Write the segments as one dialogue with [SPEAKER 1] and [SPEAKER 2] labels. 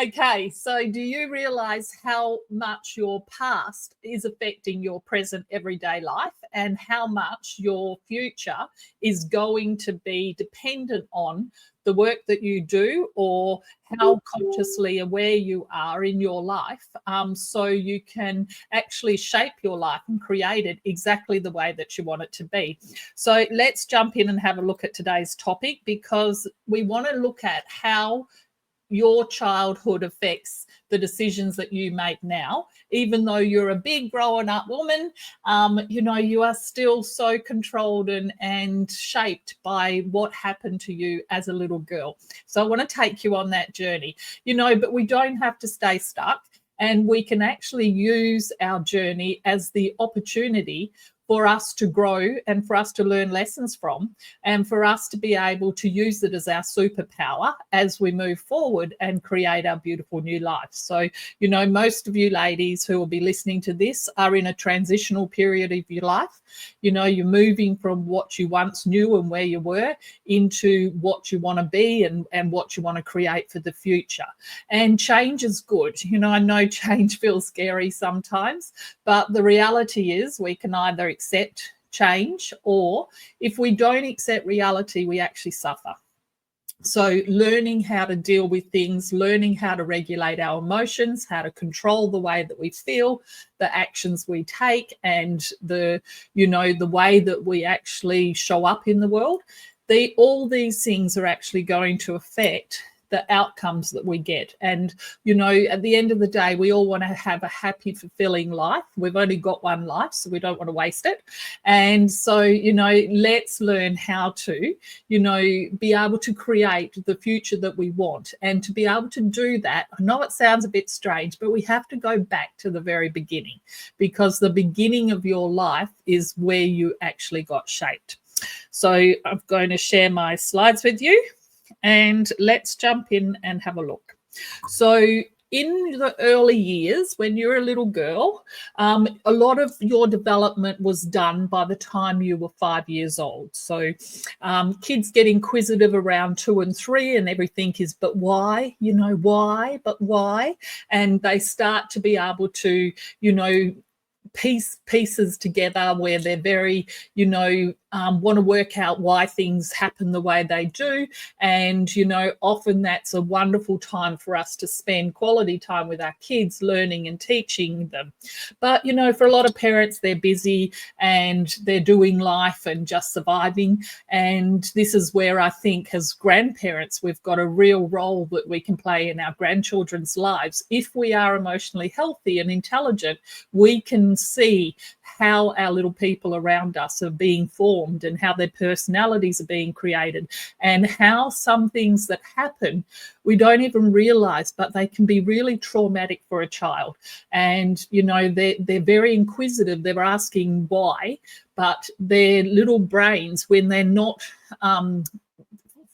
[SPEAKER 1] Okay, so do you realize how much your past is affecting your present everyday life and how much your future is going to be dependent on the work that you do or how consciously aware you are in your life, so you can actually shape your life and create it exactly the way that you want it to be. So let's jump in and have a look at today's topic, because we want to look at how your childhood affects the decisions that you make now. Even though you're a big grown up woman, you are still so controlled and shaped by what happened to you as a little girl. So I want to take you on that journey, but we don't have to stay stuck, and we can actually use our journey as the opportunity for us to grow and for us to learn lessons from, and for us to be able to use it as our superpower as we move forward and create our beautiful new life. So, most of you ladies who will be listening to this are in a transitional period of your life. You're moving from what you once knew and where you were into what you want to be and what you want to create for the future. And change is good. I know change feels scary sometimes, but the reality is we can either accept change, or if we don't accept reality, we actually suffer. So learning how to deal with things, learning how to regulate our emotions, how to control the way that we feel, the actions we take, and the way that we actually show up in the world, all these things are actually going to affect the outcomes that we get. And, at the end of the day, we all want to have a happy, fulfilling life. We've only got one life, so we don't want to waste it. And so, let's learn how to, be able to create the future that we want. And to be able to do that, I know it sounds a bit strange, but we have to go back to the very beginning, because the beginning of your life is where you actually got shaped. So I'm going to share my slides with you, and let's jump in and have a look. So in the early years, when you're a little girl, a lot of your development was done by the time you were 5 years old. So kids get inquisitive around 2 and 3, and everything is, but why? Why? But why? And they start to be able to, piece pieces together where they're very, want to work out why things happen the way they do. And, often that's a wonderful time for us to spend quality time with our kids, learning and teaching them. But, for a lot of parents, they're busy and they're doing life and just surviving. And this is where I think as grandparents, we've got a real role that we can play in our grandchildren's lives. If we are emotionally healthy and intelligent, we can see how our little people around us are being formed and how their personalities are being created, and how some things that happen we don't even realize, but they can be really traumatic for a child. And they're very inquisitive, they're asking why, but their little brains, when they're not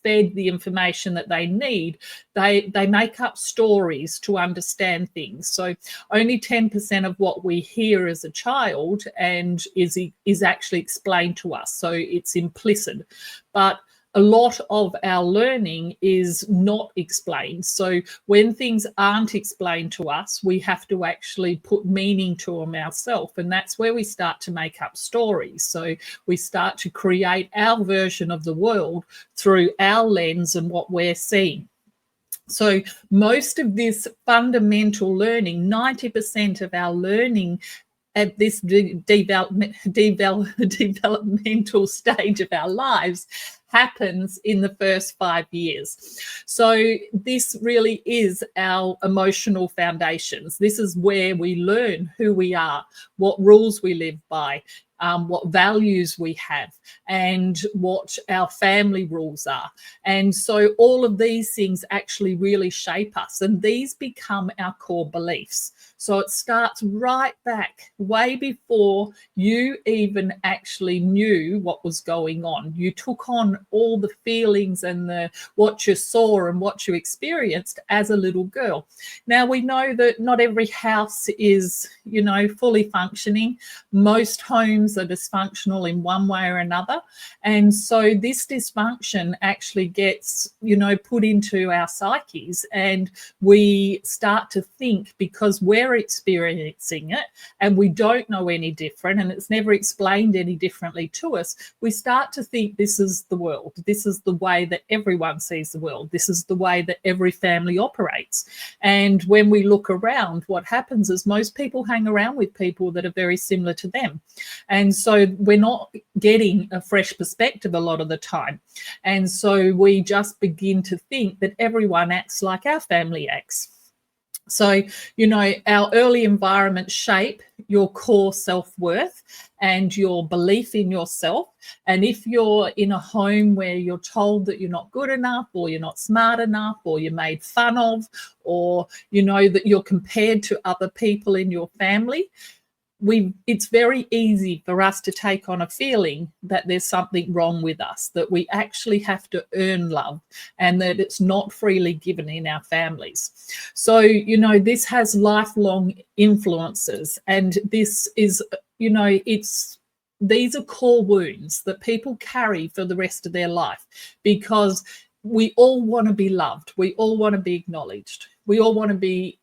[SPEAKER 1] fed the information that they need, they make up stories to understand things. So only 10% of what we hear as a child and is actually explained to us. So it's implicit. But a lot of our learning is not explained. So when things aren't explained to us, we have to actually put meaning to them ourselves. And that's where we start to make up stories. So we start to create our version of the world through our lens and what we're seeing. So most of this fundamental learning, 90% of our learning at this developmental stage of our lives happens in the first 5 years. So this really is our emotional foundations. This is where we learn who we are, what rules we live by, what values we have, and what our family rules are. And so all of these things actually really shape us, and these become our core beliefs. So it starts right back, way before you even actually knew what was going on. You took on all the feelings and what you saw and what you experienced as a little girl. Now, we know that not every house is, fully functioning. Most homes homes are dysfunctional in one way or another. And so this dysfunction actually gets, put into our psyches, and we start to think, because we're experiencing it and we don't know any different, and it's never explained any differently to us, we start to think this is the world. This is the way that everyone sees the world. This is the way that every family operates. And when we look around, what happens is most people hang around with people that are very similar to them. And so we're not getting a fresh perspective a lot of the time. And so we just begin to think that everyone acts like our family acts. So, our early environment shape your core self-worth and your belief in yourself. And if you're in a home where you're told that you're not good enough, or you're not smart enough, or you're made fun of, or, that you're compared to other people in your family, it's very easy for us to take on a feeling that there's something wrong with us, that we actually have to earn love, and that it's not freely given in our families. So, this has lifelong influences, and this is, these are core wounds that people carry for the rest of their life, because we all want to be loved. We all want to be acknowledged. We all want to be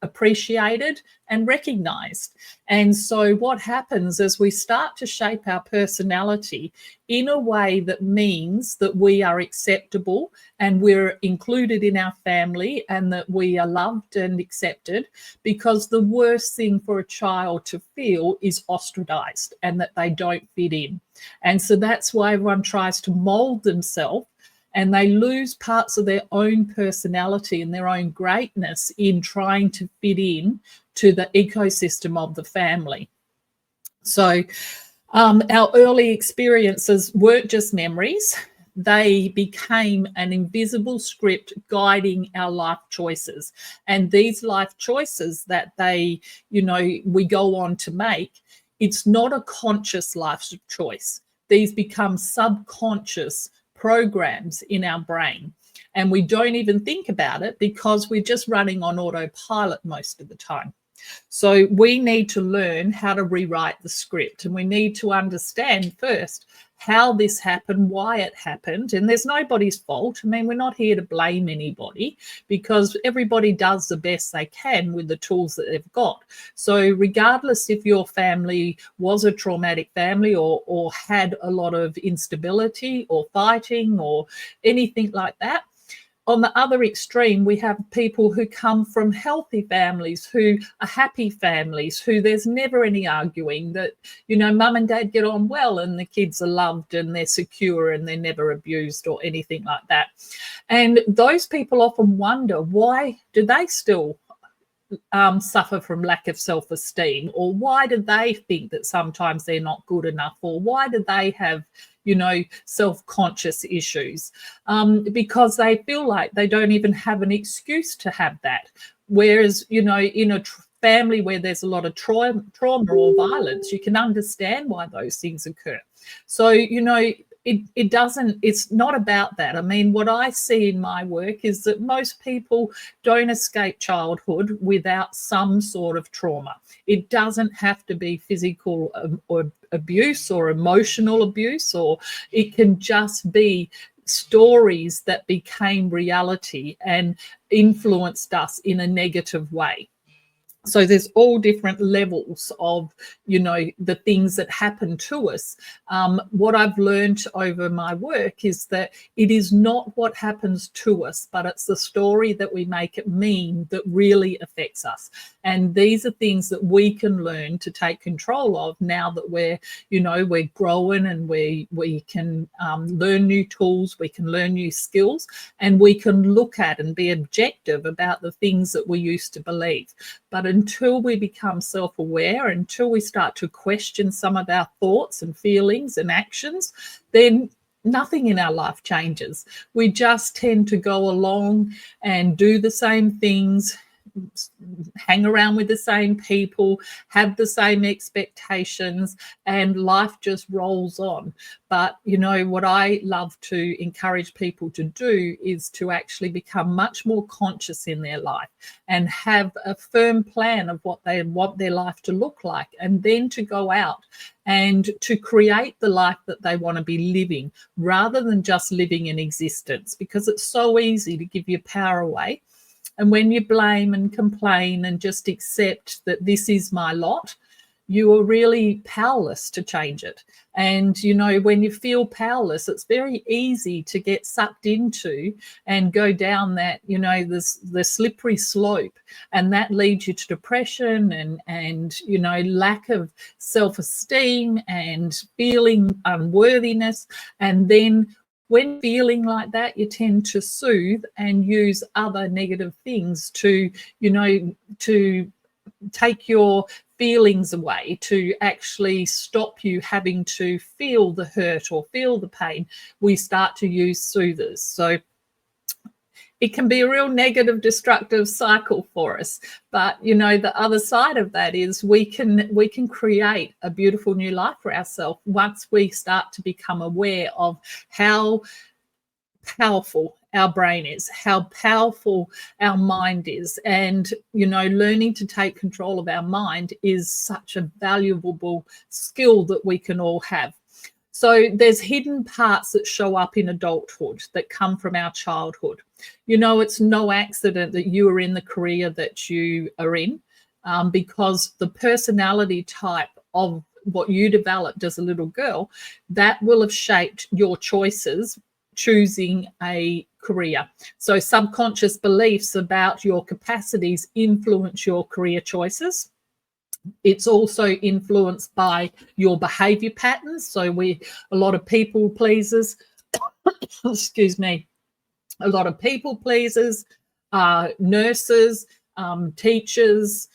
[SPEAKER 1] appreciated and recognized. And so what happens is we start to shape our personality in a way that means that we are acceptable and we're included in our family, and that we are loved and accepted, because the worst thing for a child to feel is ostracized and that they don't fit in. And so that's why everyone tries to mold themselves, and they lose parts of their own personality and their own greatness in trying to fit in to the ecosystem of the family. So our early experiences weren't just memories. They became an invisible script guiding our life choices. And these life choices that we go on to make, it's not a conscious life choice. These become subconscious programs in our brain, and we don't even think about it because we're just running on autopilot most of the time. So we need to learn how to rewrite the script, and we need to understand first how this happened, why it happened. And there's nobody's fault. I mean, we're not here to blame anybody, because everybody does the best they can with the tools that they've got. So regardless if your family was a traumatic family, or had a lot of instability or fighting or anything like that, on the other extreme, we have people who come from healthy families, who are happy families, who there's never any arguing, that, mum and dad get on well and the kids are loved and they're secure and they're never abused or anything like that. And those people often wonder, why do they still suffer from lack of self-esteem? Or why do they think that sometimes they're not good enough? Or why do they have self-conscious issues? Because they feel like they don't even have an excuse to have that. Whereas, in a family where there's a lot of trauma or violence, you can understand why those things occur. So, it's not about that. I mean, what I see in my work is that most people don't escape childhood without some sort of trauma. It doesn't have to be physical or abuse or emotional abuse, or it can just be stories that became reality and influenced us in a negative way. So there's all different levels of, the things that happen to us. What I've learned over my work is that it is not what happens to us, but it's the story that we make it mean that really affects us. And these are things that we can learn to take control of now that we're growing, and we can learn new tools, we can learn new skills, and we can look at and be objective about the things that we used to believe. But until we become self-aware, until we start to question some of our thoughts and feelings and actions, then nothing in our life changes. We just tend to go along and do the same things, hang around with the same people, have the same expectations, and life just rolls on. But, you know, what I love to encourage people to do is to actually become much more conscious in their life and have a firm plan of what they want their life to look like, and then to go out and to create the life that they want to be living, rather than just living in existence, because it's so easy to give your power away. And when you blame and complain and just accept that this is my lot, you are really powerless to change it. And, you know, when you feel powerless, it's very easy to get sucked into and go down that, you know, the slippery slope. And that leads you to depression and you know, lack of self-esteem and feeling unworthiness. And then when feeling like that, you tend to soothe and use other negative things to, you know, to take your feelings away, to actually stop you having to feel the hurt or feel the pain. We start to use soothers. So it can be a real negative, destructive cycle for us. But, you know, the other side of that is we can create a beautiful new life for ourselves once we start to become aware of how powerful our brain is, how powerful our mind is. And, you know, learning to take control of our mind is such a valuable skill that we can all have. So there's hidden parts that show up in adulthood that come from our childhood. You know, it's no accident that you are in the career that you are in, because the personality type of what you developed as a little girl, that will have shaped your choices choosing a career. So subconscious beliefs about your capacities influence your career choices. It's also influenced by your behavior patterns. So a lot of people pleasers, excuse me, a lot of people pleasers, nurses, teachers,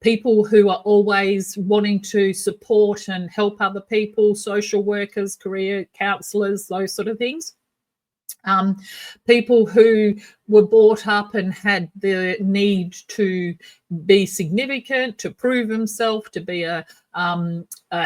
[SPEAKER 1] people who are always wanting to support and help other people, social workers, career counselors, those sort of things. People who were brought up and had the need to be significant, to prove himself, to be a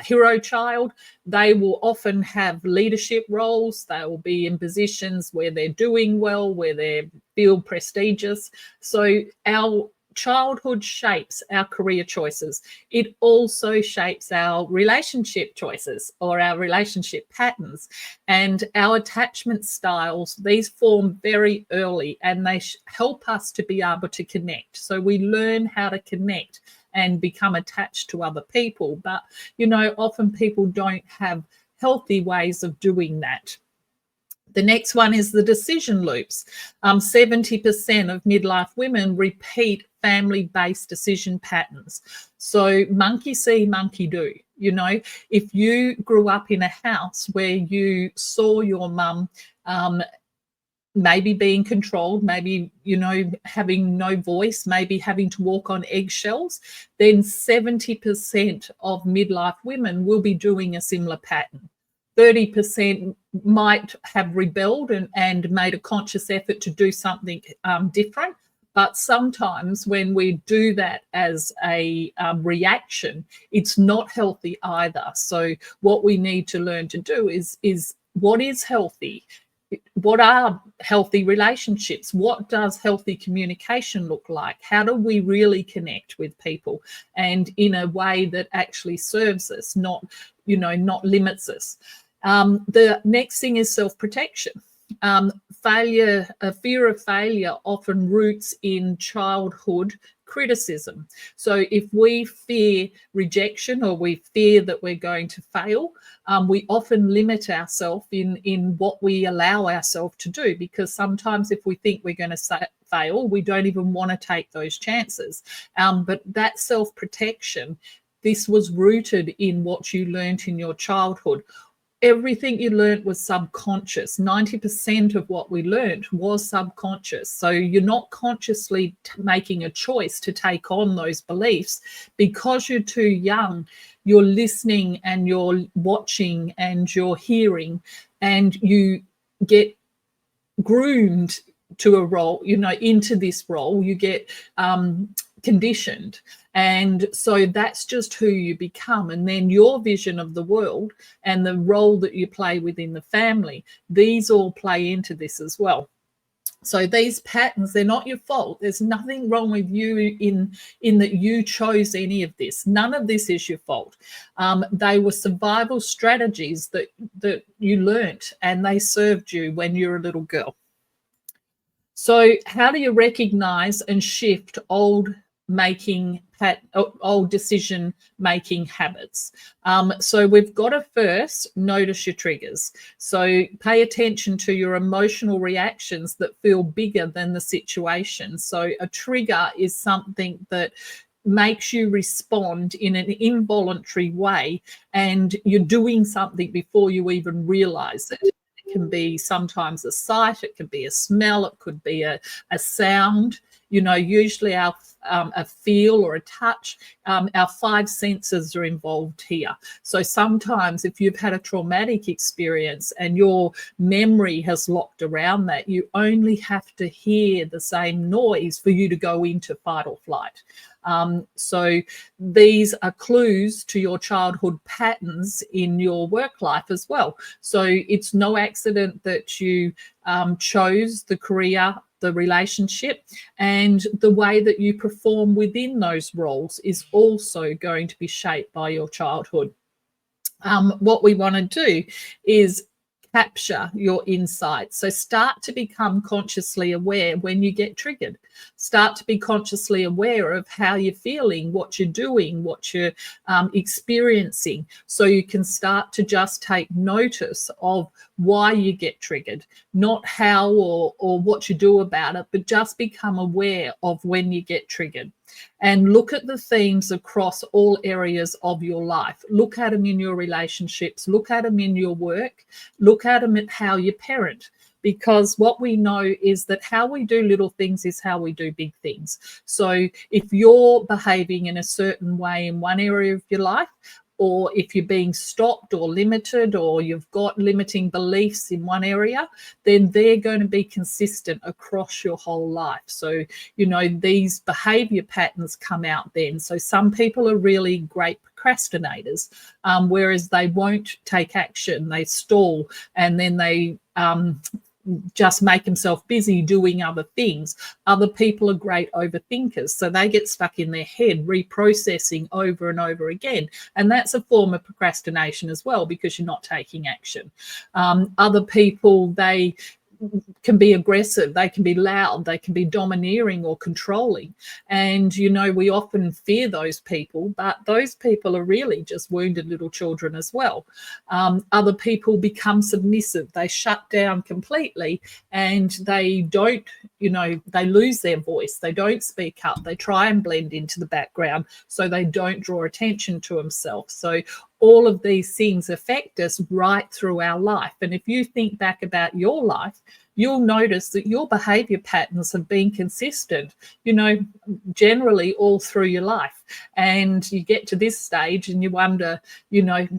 [SPEAKER 1] hero child, they will often have leadership roles. They will be in positions where they're doing well, where they feel prestigious. So our childhood shapes our career choices. It also shapes our relationship choices or our relationship patterns and our attachment styles. These form very early and they help us to be able to connect. So we learn how to connect and become attached to other people. But, you know, often people don't have healthy ways of doing that. The next one is the decision loops. 70% of midlife women repeat family-based decision patterns. So monkey see, monkey do. You know, if you grew up in a house where you saw your mum maybe being controlled, maybe, you know, having no voice, maybe having to walk on eggshells, then 70% of midlife women will be doing a similar pattern. 30% might have rebelled and made a conscious effort to do something different. But sometimes when we do that as a reaction, it's not healthy either. So what we need to learn to do is what is healthy? What are healthy relationships? What does healthy communication look like? How do we really connect with people and in a way that actually serves us, not, you know, not limits us? The next thing is self-protection. Failure, a fear of failure often roots in childhood criticism. So if we fear rejection or we fear that we're going to fail, we often limit ourselves in what we allow ourselves to do, because sometimes if we think we're going to fail, we don't even want to take those chances. But that self-protection, this was rooted in what you learnt in your childhood. Everything you learnt was subconscious. 90% of what we learnt was subconscious. So you're not consciously making a choice to take on those beliefs because you're too young. You're listening and you're watching and you're hearing, and you get groomed to a role, into this role, you get conditioned. And so that's just who you become. And then your vision of the world and the role that you play within the family, these all play into this as well. So these patterns, they're not your fault. There's nothing wrong with you in that you chose any of this. None of this is your fault. They were survival strategies that you learnt, and they served you when you were a little girl. So how do you recognize and shift old decision making habits? So we've got to first notice your triggers. So pay attention to your emotional reactions that feel bigger than the situation. So a trigger is something that makes you respond in an involuntary way, and you're doing something before you even realize it. It can be sometimes a sight, it could be a smell, it could be a sound. Usually a feel or a touch, our five senses are involved here. So sometimes if you've had a traumatic experience and your memory has locked around that, you only have to hear the same noise for you to go into fight or flight. So these are clues to your childhood patterns in your work life as well. So it's no accident that you chose the career, the relationship, and the way that you perform within those roles is also going to be shaped by your childhood. What we want to do is capture your insights. So start to become consciously aware when you get triggered. Start to be consciously aware of how you're feeling, what you're doing, what you're experiencing, so you can start to just take notice of why you get triggered, not how or what you do about it, but just become aware of when you get triggered. And look at the themes across all areas of your life. Look at them in your relationships, look at them in your work, look at them at how you parent. Because what we know is that how we do little things is how we do big things. So if you're behaving in a certain way in one area of your life, or if you're being stopped or limited, or you've got limiting beliefs in one area, then they're going to be consistent across your whole life. So, these behavior patterns come out then. So some people are really great procrastinators, whereas they won't take action, they stall, and then they just make themselves busy doing other things. Other people are great overthinkers, so they get stuck in their head reprocessing over and over again, and that's a form of procrastination as well, because you're not taking action. Other people, they can be aggressive, they can be loud, they can be domineering or controlling, and we often fear those people, but those people are really just wounded little children as well. Other people become submissive, they shut down completely, and they don't, they lose their voice, they don't speak up, they try and blend into the background so they don't draw attention to themselves. So all of these things affect us right through our life. And if you think back about your life, you'll notice that your behavior patterns have been consistent, generally all through your life. And you get to this stage and you wonder,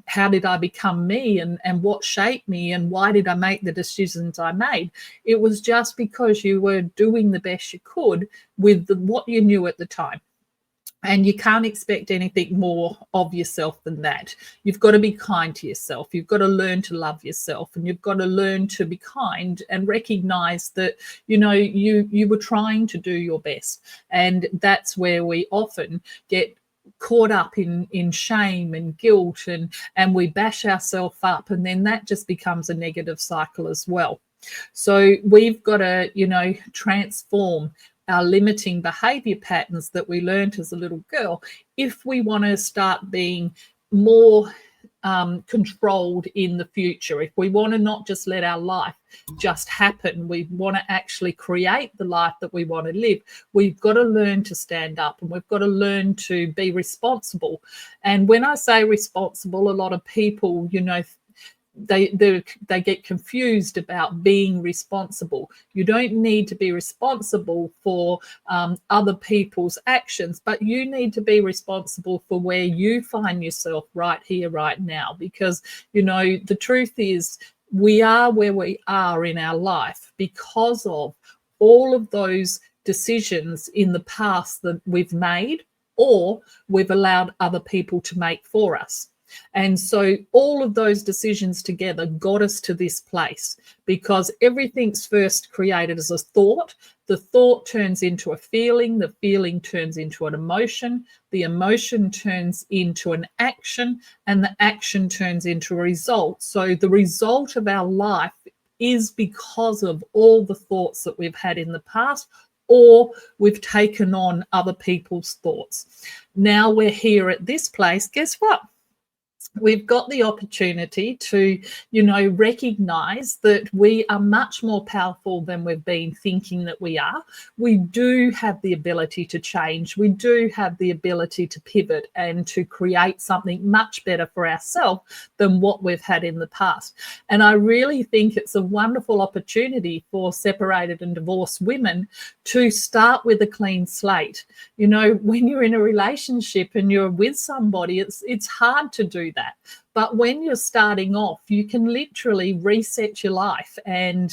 [SPEAKER 1] how did I become me, and what shaped me, and why did I make the decisions I made? It was just because you were doing the best you could with what you knew at the time. And you can't expect anything more of yourself than that. You've got to be kind to yourself. You've got to learn to love yourself, and you've got to learn to be kind and recognize that, you were trying to do your best. And that's where we often get caught up in shame and guilt, and we bash ourselves up, and then that just becomes a negative cycle as well. So we've got to, transform our limiting behavior patterns that we learned as a little girl if we want to start being more controlled in the future. If we want to not just let our life just happen, we want to actually create the life that we want to live, we've got to learn to stand up, and we've got to learn to be responsible. And when I say responsible, a lot of people, they get confused about being responsible. You don't need to be responsible for other people's actions, but you need to be responsible for where you find yourself right here, right now. Because, the truth is, we are where we are in our life because of all of those decisions in the past that we've made or we've allowed other people to make for us. And so all of those decisions together got us to this place, because everything's first created as a thought. The thought turns into a feeling. The feeling turns into an emotion. The emotion turns into an action, and the action turns into a result. So the result of our life is because of all the thoughts that we've had in the past, or we've taken on other people's thoughts. Now we're here at this place. Guess what? We've got the opportunity to, recognize that we are much more powerful than we've been thinking that we are. We do have the ability to change. We do have the ability to pivot and to create something much better for ourselves than what we've had in the past. And I really think it's a wonderful opportunity for separated and divorced women to start with a clean slate. When you're in a relationship and you're with somebody, it's hard to do that. But when you're starting off, you can literally reset your life and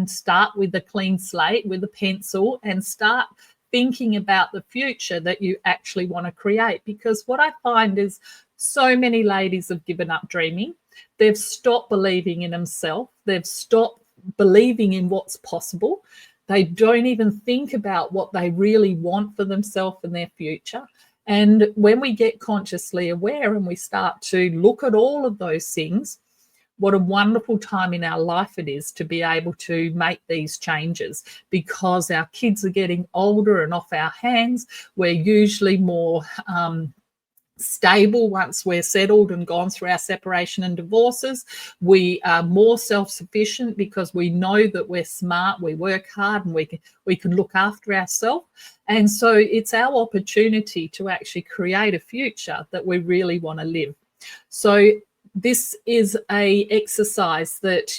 [SPEAKER 1] start with a clean slate, with a pencil, and start thinking about the future that you actually want to create. Because what I find is so many ladies have given up dreaming. They've stopped believing in themselves. They've stopped believing in what's possible. They don't even think about what they really want for themselves and their future. And when we get consciously aware and we start to look at all of those things, what a wonderful time in our life it is to be able to make these changes, because our kids are getting older and off our hands. We're usually more stable once we're settled and gone through our separation and divorces. We are more self-sufficient because we know that we're smart, we work hard, and we can look after ourselves. And so it's our opportunity to actually create a future that we really want to live. So this is a exercise that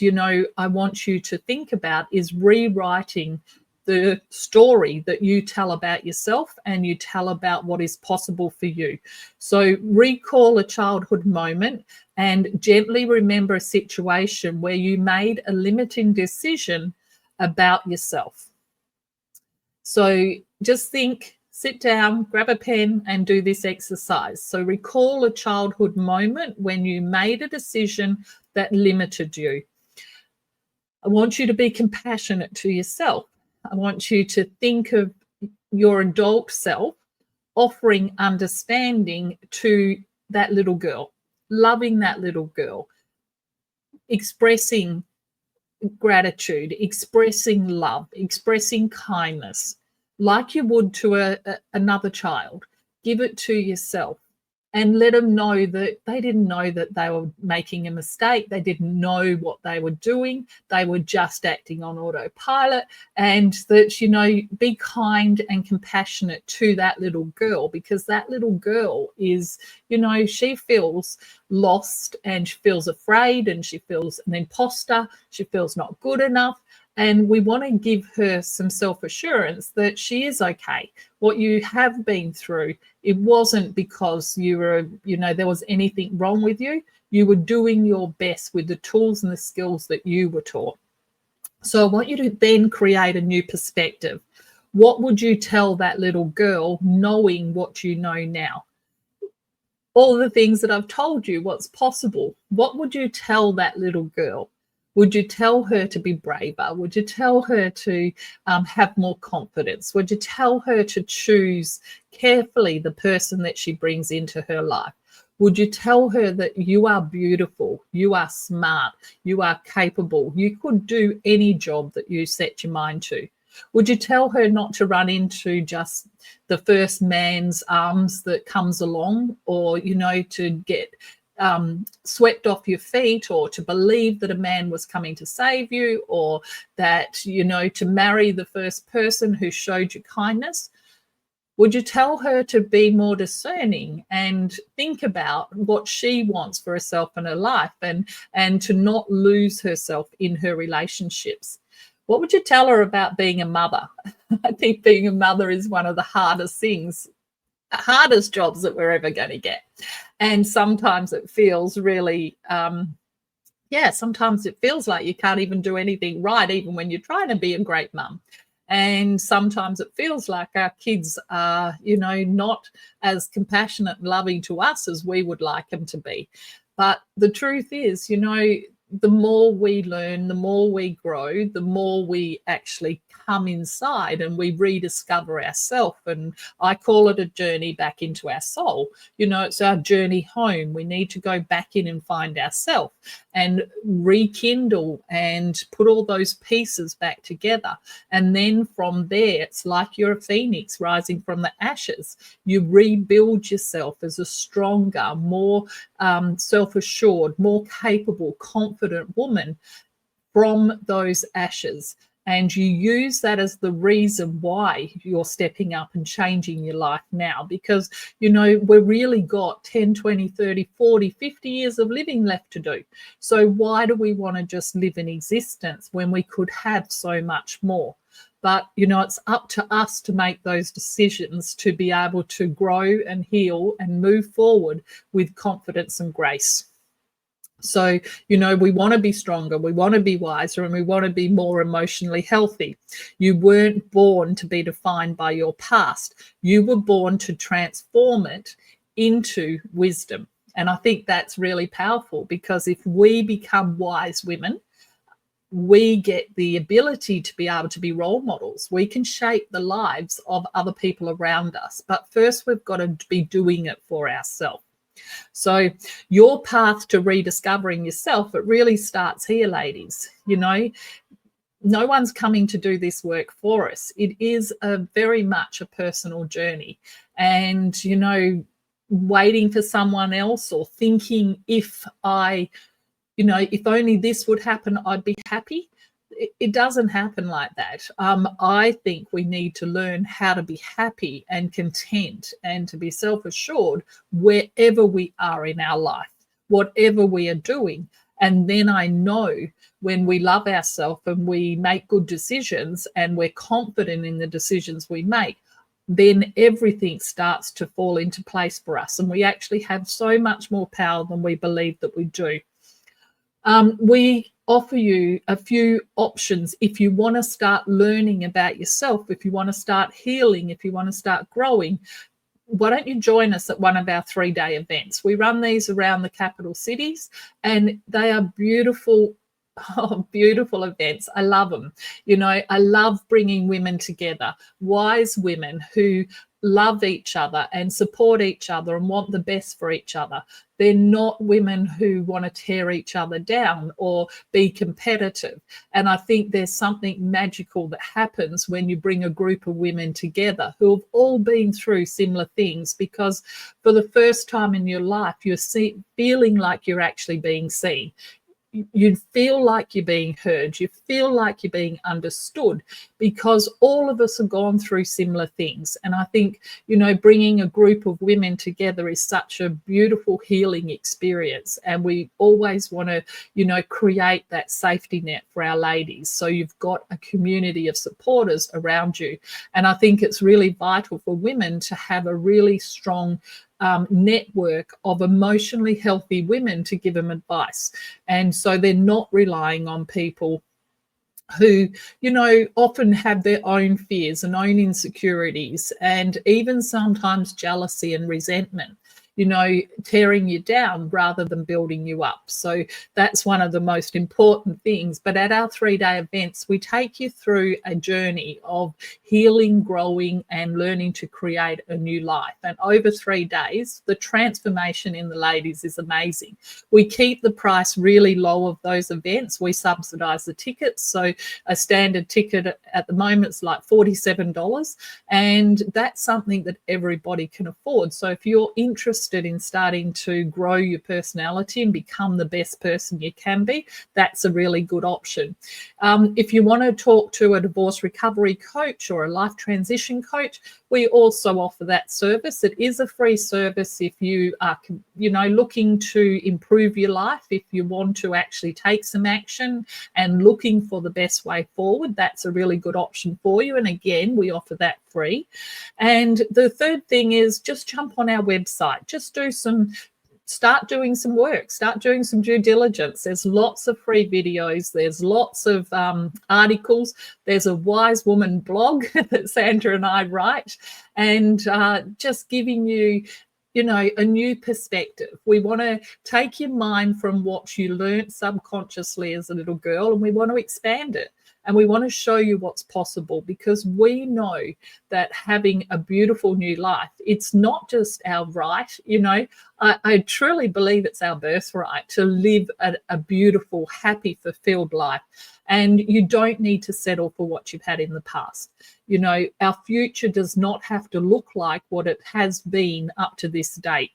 [SPEAKER 1] I want you to think about, is rewriting the story that you tell about yourself and you tell about what is possible for you. So recall a childhood moment and gently remember a situation where you made a limiting decision about yourself. So just think, sit down, grab a pen and do this exercise. So recall a childhood moment when you made a decision that limited you. I want you to be compassionate to yourself. I want you to think of your adult self offering understanding to that little girl, loving that little girl, expressing gratitude, expressing love, expressing kindness, like you would to another child. Give it to yourself and let them know that they didn't know that they were making a mistake. They didn't know what they were doing. They were just acting on autopilot, and that, be kind and compassionate to that little girl, because that little girl is, she feels lost and she feels afraid and she feels an imposter. She feels not good enough. And we want to give her some self-assurance that she is okay. What you have been through, it wasn't because you were, there was anything wrong with you. You were doing your best with the tools and the skills that you were taught. So I want you to then create a new perspective. What would you tell that little girl knowing what you know now? All the things that I've told you, what's possible. What would you tell that little girl? Would you tell her to be braver? Would you tell her to have more confidence? Would you tell her to choose carefully the person that she brings into her life? Would you tell her that you are beautiful, you are smart, you are capable, you could do any job that you set your mind to? Would you tell her not to run into just the first man's arms that comes along, or, to get swept off your feet, or to believe that a man was coming to save you, or that, to marry the first person who showed you kindness? Would you tell her to be more discerning and think about what she wants for herself and her life, and to not lose herself in her relationships? What would you tell her about being a mother? I think being a mother is one of the hardest jobs that we're ever going to get. And sometimes it feels really, sometimes it feels like you can't even do anything right, even when you're trying to be a great mum. And sometimes it feels like our kids are, not as compassionate and loving to us as we would like them to be. But the truth is, the more we learn, the more we grow, the more we actually come inside and we rediscover ourselves. And I call it a journey back into our soul. It's our journey home. We need to go back in and find ourselves and rekindle and put all those pieces back together. And then from there, it's like you're a phoenix rising from the ashes. You rebuild yourself as a stronger, more self-assured, more capable, confident woman from those ashes. And you use that as the reason why you're stepping up and changing your life now, because, we've really got 10, 20, 30, 40, 50 years of living left to do. So why do we want to just live in existence when we could have so much more? But, it's up to us to make those decisions to be able to grow and heal and move forward with confidence and grace. So, we want to be stronger, we want to be wiser, and we want to be more emotionally healthy. You weren't born to be defined by your past. You were born to transform it into wisdom. And I think that's really powerful, because if we become wise women, we get the ability to be able to be role models. We can shape the lives of other people around us. But first, we've got to be doing it for ourselves. So your path to rediscovering yourself, it really starts here, ladies. No one's coming to do this work for us. It is very much a personal journey. And, waiting for someone else or thinking if only this would happen, I'd be happy. It doesn't happen like that. I think we need to learn how to be happy and content and to be self-assured wherever we are in our life, whatever we are doing. And then I know when we love ourselves and we make good decisions and we're confident in the decisions we make, then everything starts to fall into place for us. And we actually have so much more power than we believe that we do. We offer you a few options if you want to start learning about yourself, if you want to start healing, if you want to start growing. Why don't you join us at one of our 3-day events? We run these around the capital cities, and they are beautiful. Beautiful events. I love them. I love bringing women together, wise women who love each other and support each other and want the best for each other. They're not women who want to tear each other down or be competitive. And I think there's something magical that happens when you bring a group of women together who have all been through similar things, because for the first time in your life, you're feeling like you're actually being seen. You feel like you're being heard. You feel like you're being understood, because all of us have gone through similar things. And I think, bringing a group of women together is such a beautiful healing experience. And we always want to, create that safety net for our ladies. So you've got a community of supporters around you. And I think it's really vital for women to have a really strong network of emotionally healthy women to give them advice. And so they're not relying on people who, often have their own fears and own insecurities, and even sometimes jealousy and resentment, tearing you down rather than building you up. So that's one of the most important things. But at our 3-day events, we take you through a journey of healing, growing, and learning to create a new life. And over 3 days, the transformation in the ladies is amazing. We keep the price really low of those events. We subsidize the tickets. So a standard ticket at the moment is like $47. And that's something that everybody can afford. So if you're interested in starting to grow your personality and become the best person you can be, that's a really good option. If you want to talk to a divorce recovery coach or a life transition coach, we also offer that service. It is a free service if you are, looking to improve your life, if you want to actually take some action and looking for the best way forward. That's a really good option for you. And again, we offer that free. And the third thing is just jump on our website. Just do some start doing some work, start doing some due diligence. There's lots of free videos, there's lots of articles, there's a wise woman blog that Sandra and I write, and just giving you, you know, a new perspective. We want to take your mind from what you learnt subconsciously as a little girl, and we want to expand it. And we want to show you what's possible, because we know that having a beautiful new life, it's not just our right. You know, I truly believe it's our birthright to live a beautiful, happy, fulfilled life. And you don't need to settle for what you've had in the past. You know, our future does not have to look like what it has been up to this date.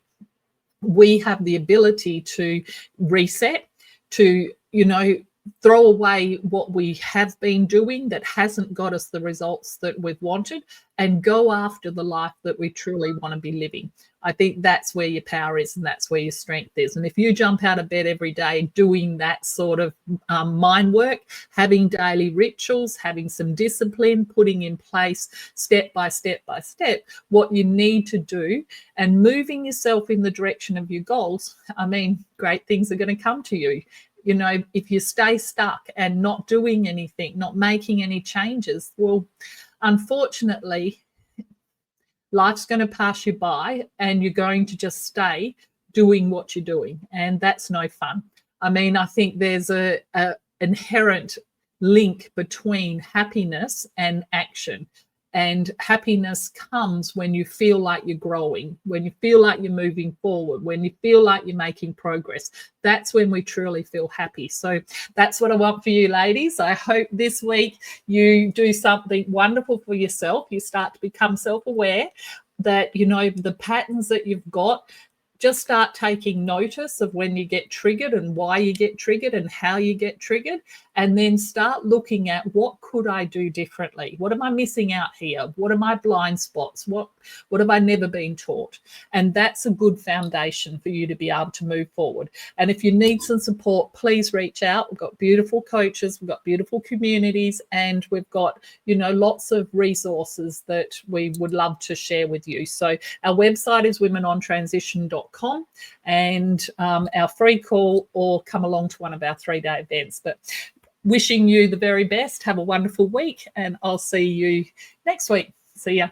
[SPEAKER 1] We have the ability to reset, to, you know, throw away what we have been doing that hasn't got us the results that we've wanted, and go after the life that we truly want to be living. I think that's where your power is, and that's where your strength is. And if you jump out of bed every day doing that sort of mind work, having daily rituals, having some discipline, putting in place step by step by step what you need to do, and moving yourself in the direction of your goals, I mean, great things are going to come to you. You know, if you stay stuck and not doing anything, not making any changes, well, unfortunately, life's going to pass you by, and you're going to just stay doing what you're doing. And that's no fun. I mean, I think there's a inherent link between happiness and action. And happiness comes when you feel like you're growing, when you feel like you're moving forward, when you feel like you're making progress. That's when we truly feel happy. So that's what I want for you, ladies. I hope this week you do something wonderful for yourself. You start to become self-aware that, you know, the patterns that you've got, just start taking notice of when you get triggered and why you get triggered and how you get triggered, and then start looking at what could I do differently? What am I missing out here? What are my blind spots? What have I never been taught? And that's a good foundation for you to be able to move forward. And if you need some support, please reach out. We've got beautiful coaches, we've got beautiful communities, and we've got, you know, lots of resources that we would love to share with you. So our website is womenontransition.com, and our free call, or come along to one of our 3-day events. But wishing you the very best. Have a wonderful week, and I'll see you next week. See ya.